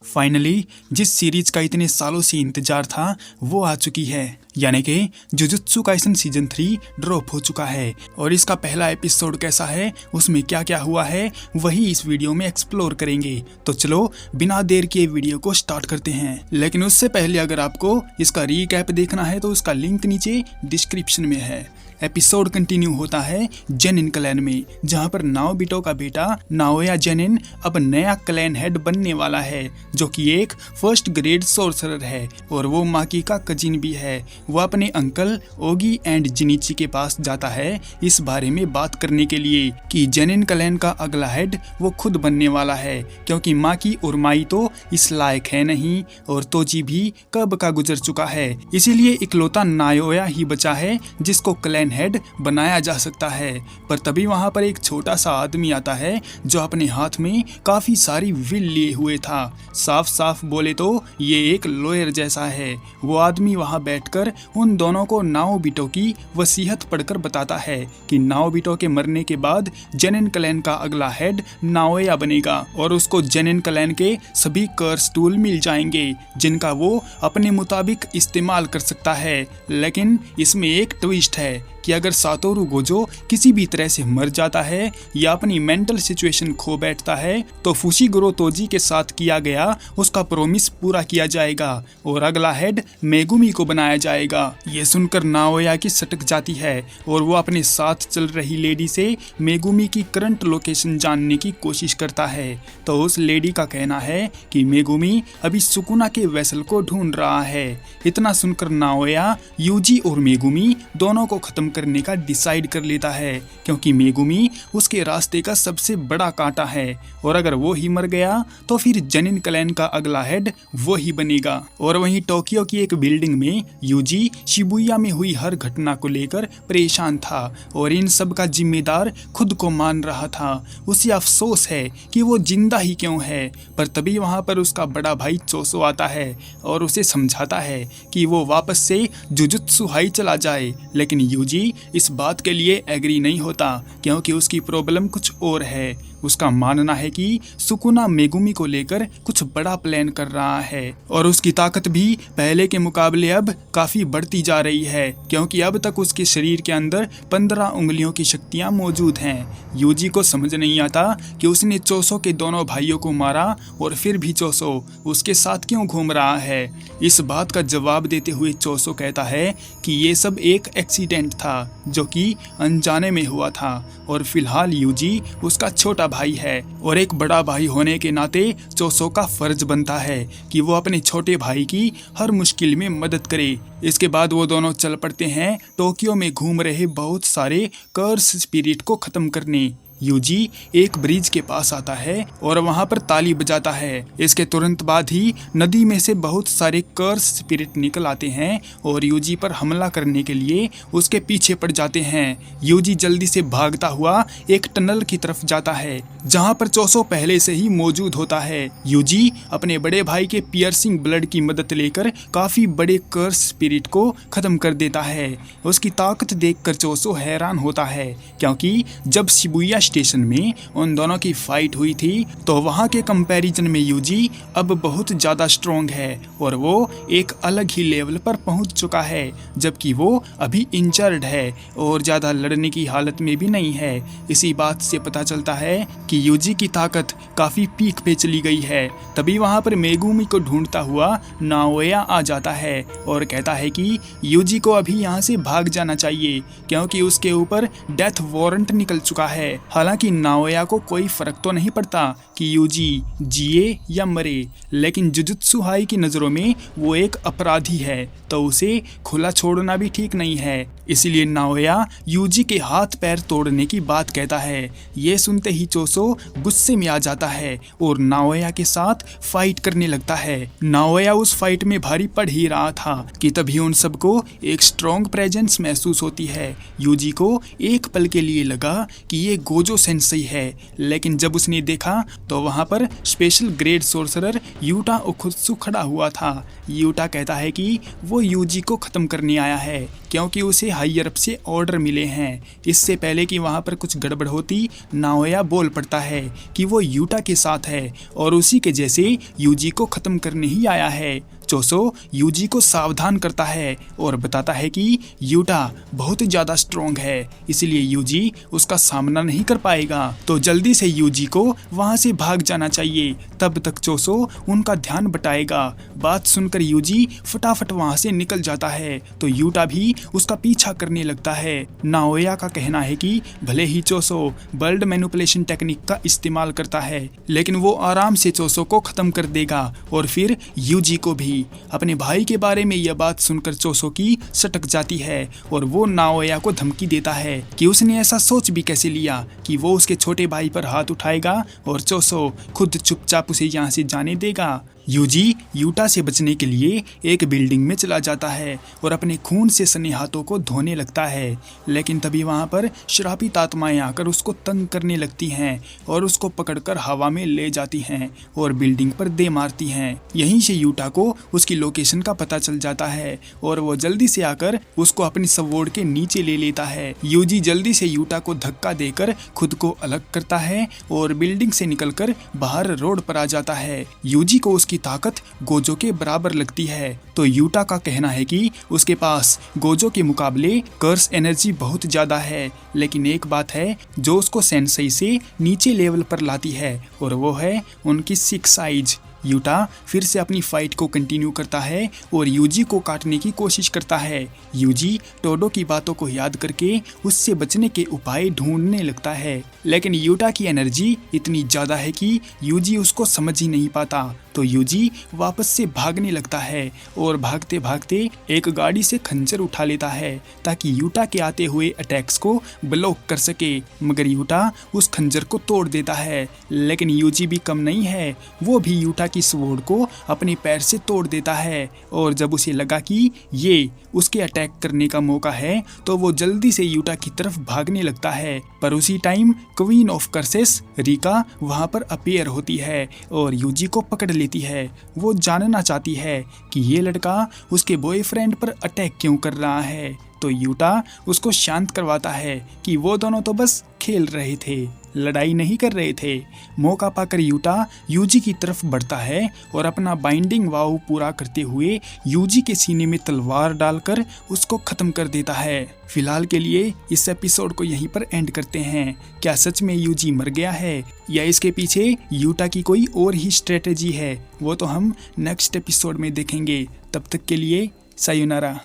Finally जिस series का इतने सालों से इंतजार था वो आ चुकी है, यानी कि जुजुत्सु काइसन सीजन 3 ड्रॉप हो चुका है। और इसका पहला एपिसोड कैसा है, उसमें क्या क्या हुआ है, वही इस वीडियो में एक्सप्लोर करेंगे। तो चलो बिना देर किए वीडियो को स्टार्ट करते हैं। लेकिन उससे पहले अगर आपको इसका रीकैप देखना है तो उसका लिंक नीचे डिस्क्रिप्शन में है। एपिसोड कंटिन्यू होता है जेनिन क्लैन में, जहां पर नाओबिटो का बेटा नाओया जेनिन अब नया क्लैन हेड बनने वाला है, जो कि एक फर्स्ट ग्रेड सोर्सरर है और वो माकी का कजिन भी है। वो अपने अंकल ओगी एंड जिनिची के पास जाता है इस बारे में बात करने के लिए कि जेनिन क्लैन का अगला हेड वो खुद बनने वाला है, क्योंकि माकी और माई तो इस लायक है नहीं और तोजी भी कब का गुजर चुका है। इसीलिए इकलौता नाओया ही बचा है जिसको क्लैन हेड बनाया जा सकता है। पर तभी वहां पर एक छोटा सा आदमी आता है जो अपने हाथ में काफी सारी विल लिए हुए था। साफ साफ बोले तो ये एक लॉयर जैसा है। वो आदमी वहां बैठकर उन दोनों को नाओबिटो की वसीयत पढ़कर बताता है कि नाओबिटो के मरने के बाद जेनिन क्लैन का अगला हेड नाओया बनेगा और उसको जेनिन क्लैन के सभी कर्स टूल मिल जाएंगे जिनका वो अपने मुताबिक इस्तेमाल कर सकता है। लेकिन इसमें एक ट्विस्ट है कि अगर सातोरू गोजो किसी भी तरह से मर जाता है या अपनी मेंटल सिचुएशन खो बैठता है तो फुशिगुरो तोजी के साथ किया गया उसका प्रॉमिस पूरा किया जाएगा और अगला हेड मेगुमी को बनाया जाएगा। ये सुनकर नाओया की सटक जाती है और वो अपने साथ चल रही लेडी से मेगुमी की करंट लोकेशन जानने की कोशिश करता है। तो उस लेडी का कहना है कि मेगुमी अभी सुकुना के वेसल को ढूंढ रहा है। इतना सुनकर नाओया यूजी और मेगुमी दोनों को खत्म करने का डिसाइड कर लेता है, क्योंकि मेगुमी उसके रास्ते का सबसे बड़ा कांटा है और अगर वो ही मर गया तो फिर जेनिन क्लैन का अगला हेड वो ही बनेगा। और वहीं टोक्यो की एक बिल्डिंग में यूजी शिबुया में हुई हर घटना को लेकर परेशान था और इन सब का जिम्मेदार खुद को मान रहा था। उसे अफसोस है कि वो जिंदा ही क्यों है। पर तभी वहां पर उसका बड़ा भाई चोसो आता है और उसे समझाता है कि वो वापस से जुजुत्सु हाई चला जाए। लेकिन यूजी इस बात के लिए एग्री नहीं होता, क्योंकि उसकी प्रॉब्लम कुछ और है। उसका मानना है कि सुकुना मेगुमी को लेकर कुछ बड़ा प्लान कर रहा है और उसकी ताकत भी पहले के मुकाबले अब काफी बढ़ती जा रही है, क्योंकि अब तक उसके शरीर के अंदर 15 उंगलियों की शक्तियां मौजूद हैं। यूजी को समझ नहीं आता कि उसने चोसो के दोनों भाइयों को मारा और फिर भी चोसो उसके साथ क्यों घूम रहा है। इस बात का जवाब देते हुए चोसो कहता है कि ये सब एक एक्सीडेंट था जो कि अनजाने में हुआ था और फिलहाल यूजी उसका छोटा भाई है और एक बड़ा भाई होने के नाते चोसो का फर्ज बनता है कि वो अपने छोटे भाई की हर मुश्किल में मदद करे। इसके बाद वो दोनों चल पड़ते हैं टोक्यो में घूम रहे बहुत सारे कर्स स्पिरिट को खत्म करने। यूजी एक ब्रिज के पास आता है और वहां पर ताली बजाता है। इसके तुरंत बाद ही नदी में से बहुत सारे कर्स स्पिरिट निकल आते हैं और यूजी पर हमला करने के लिए उसके पीछे पड़ जाते हैं। यूजी जल्दी से भागता हुआ एक टनल की तरफ जाता है जहां पर चोसो पहले से ही मौजूद होता है। यूजी अपने बड़े भाई के पियर्सिंग ब्लड की मदद लेकर काफी बड़े कर्स स्पिरिट को खत्म कर देता है। उसकी ताकत देखकर चोसो हैरान होता है, क्योंकि जब शिबुया स्टेशन में उन दोनों की फाइट हुई थी तो वहां के कंपैरिजन में यूजी अब बहुत ज्यादा स्ट्रॉन्ग है और वो एक अलग ही लेवल पर पहुंच चुका है, जबकि वो अभी इंजर्ड है और ज्यादा लड़ने की हालत में भी नहीं है। इसी बात से पता चलता है कि यूजी की ताकत काफी पीक पे चली गई है। तभी वहां पर मेगुमी को ढूंढता हुआ नाओया आ जाता है और कहता है कि यूजी को अभी यहाँ से भाग जाना चाहिए, क्योंकि उसके ऊपर डेथ वारंट निकल चुका है। हालांकि नाओया को कोई फर्क तो नहीं पड़ता कि यूजी जिए या मरे, लेकिन जुजुत्सु हाई की नज़रों में वो एक अपराधी है, तो उसे खुला छोड़ना भी ठीक नहीं है। इसीलिए नाओया यूजी के हाथ पैर तोड़ने की बात कहता है। ये सुनते ही चोसो गुस्से में आ जाता है और नाओया के साथ फाइट करने लगता है। नाओया उस फाइट में भारी पड़ ही रहा था कि तभी उन सबको एक स्ट्रॉन्ग प्रेजेंस महसूस होती है। यूजी को एक पल के लिए लगा कि ये गोजो सेंसेई है, लेकिन जब उसने देखा तो वहां पर स्पेशल ग्रेड सोर्सरर यूटा ओखुत्सु खड़ा हुआ था। यूटा कहता है कि वो यूजी को खत्म करने आया है, क्योंकि उसे हायर अप से ऑर्डर मिले हैं। इससे पहले कि वहाँ पर कुछ गड़बड़ होती, नाओया बोल पड़ता है कि वो यूटा के साथ है और उसी के जैसे यूजी को खत्म करने ही आया है। चोसो यूजी को सावधान करता है और बताता है कि यूटा बहुत ज़्यादा स्ट्रॉन्ग है, इसलिए यूजी उसका सामना नहीं कर पाएगा, तो जल्दी से यूजी को वहाँ से भाग जाना चाहिए। तब तक चोसो उनका ध्यान बटाएगा। बात सुनकर यूजी फटाफट वहाँ से निकल जाता है, तो यूटा भी उसका पीछा करने लगता है। नाओया का कहना है कि भले ही चोसो वर्ल्ड मैनिपुलेशन टेक्निक का इस्तेमाल करता है, लेकिन वो आराम से चोसो को खत्म कर देगा और फिर यूजी को भी। अपने भाई के बारे में यह बात सुनकर चोसो की सटक जाती है और वो नाओया को धमकी देता है कि उसने ऐसा सोच भी कैसे लिया कि वो उसके छोटे भाई पर हाथ उठाएगा और चोसो खुद चुपचाप उसे यहाँ से जाने देगा। यूजी यूटा से बचने के लिए एक बिल्डिंग में चला जाता है और अपने खून से सने हाथों को धोने लगता है, लेकिन तभी वहाँ पर श्रापित आत्माएं आकर उसको तंग करने लगती हैं और उसको पकड़कर हवा में ले जाती हैं और बिल्डिंग पर दे मारती हैं। यहीं से यूटा को उसकी लोकेशन का पता चल जाता है और वो जल्दी से आकर उसको अपनी सवोर्ड के नीचे ले लेता है। यूजी जल्दी से यूटा को धक्का देकर खुद को अलग करता है और बिल्डिंग से निकलकर बाहर रोड पर आ जाता है। यूजी को उसकी ताकत गोजो के बराबर लगती है, तो यूटा का कहना है कि उसके पास गोजो के मुकाबले कर्स एनर्जी बहुत ज्यादा है, लेकिन एक बात है जो उसको सेंसेई से नीचे लेवल पर लाती है और वो है उनकी सिक्स साइज। यूटा फिर से अपनी फाइट को कंटिन्यू करता है और यूजी को काटने की कोशिश करता है। यूजी टोडो की बातों को याद करके उससे बचने के उपाय ढूंढने लगता है, लेकिन यूटा की एनर्जी इतनी ज़्यादा है कि यूजी उसको समझ ही नहीं पाता, तो यूजी वापस से भागने लगता है और भागते भागते एक गाड़ी से खंजर उठा लेता है ताकि यूटा के आते हुए अटैक्स को ब्लॉक कर सके, मगर यूटा उस खंजर को तोड़ देता है। लेकिन यूजी भी कम नहीं है, वो भी यूटा की स्वॉर्ड को अपने पैर से तोड़ देता है और जब उसे लगा कि ये उसके अटैक करने का मौका है तो वो जल्दी से यूटा की तरफ भागने लगता है। पर उसी time queen of curses Rica वहां पर अपीयर होती है और यूजी को पकड़ लेती है। वो जानना चाहती है कि ये लड़का उसके बॉयफ्रेंड पर अटैक क्यों कर रहा है, तो यूटा उसको शांत करवाता है कि वो दोनों तो बस खेल रहे थे, लड़ाई नहीं कर रहे थे। मौका पाकर यूटा यूजी की तरफ बढ़ता है और अपना बाइंडिंग वाव पूरा करते हुए यूजी के सीने में तलवार डालकर उसको खत्म कर देता है। फिलहाल के लिए इस एपिसोड को यहीं पर एंड करते हैं। क्या सच में यूजी मर गया है या इसके पीछे यूटा की कोई और ही स्ट्रेटेजी है, वो तो हम नेक्स्ट एपिसोड में देखेंगे। तब तक के लिए सायोनारा।